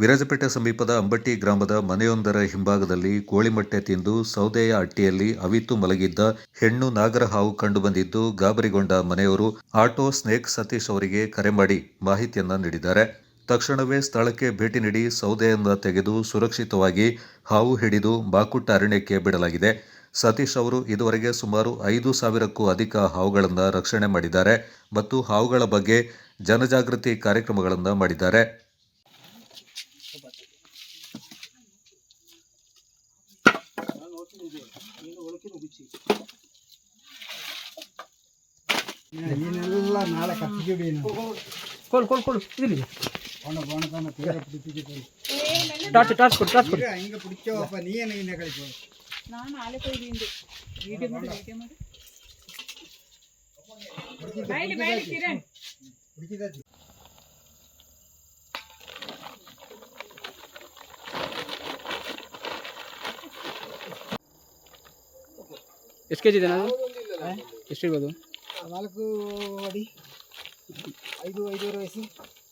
ವಿರಾಜಪೇಟೆ ಸಮೀಪದ ಅಂಬಟ್ಟಿ ಗ್ರಾಮದ ಮನೆಯೊಂದರ ಹಿಂಭಾಗದಲ್ಲಿ ಕೋಳಿಮೊಟ್ಟೆ ತಿಂದು ಸೌದೆಯ ಅಟ್ಟಿಯಲ್ಲಿ ಅವಿತು ಮಲಗಿದ್ದ ಹೆಣ್ಣು ನಾಗರಹಾವು ಕಂಡುಬಂದಿದ್ದು ಗಾಬರಿಗೊಂಡ ಮನೆಯವರು ಆಟೋ ಸ್ನೇಕ್ ಸತೀಶ್ ಅವರಿಗೆ ಕರೆ ಮಾಡಿ ಮಾಹಿತಿಯನ್ನ ನೀಡಿದ್ದಾರೆ. ತಕ್ಷಣವೇ ಸ್ಥಳಕ್ಕೆ ಭೇಟಿ ನೀಡಿ ಸೌದೆಯನ್ನ ತೆಗೆದು ಸುರಕ್ಷಿತವಾಗಿ ಹಾವು ಹಿಡಿದು ಬಾಕುಟ್ಟ ಅರಣ್ಯಕ್ಕೆ ಬಿಡಲಾಗಿದೆ. ಸತೀಶ್ ಅವರು ಇದುವರೆಗೆ ಸುಮಾರು 5,000ಕ್ಕೂ ಅಧಿಕ ಹಾವುಗಳನ್ನು ರಕ್ಷಣೆ ಮಾಡಿದ್ದಾರೆ ಮತ್ತು ಹಾವುಗಳ ಬಗ್ಗೆ ಜನಜಾಗೃತಿ ಕಾರ್ಯಕ್ರಮಗಳನ್ನು ಮಾಡಿದ್ದಾರೆ. ಏನೆಲ್ಲ ನಾಳೆ ಕತ್ತಿಗೆ ಕೊಡು ಕೊಡು ಕೊಡು ಇದಿಲ್ಲ ಟಾರ್ಚ್ ಕೊಡು ಹಿಂಗೆ பிடிச்சோப்ப நீ என்ன என்ன கழிச்சோ நான் நாளை போய் வீடியோ ಮಾಡಿ ಬೈಲಿ ಕಿರಣ್ பிடிச்சதாச்சு ಎಷ್ಟು ಕೆಜಿ ಇದೆ ನಾನು ಎಷ್ಟು ಇರ್ಬೋದು 4 ಅಡಿ 5 5 ವಯಸ್ಸು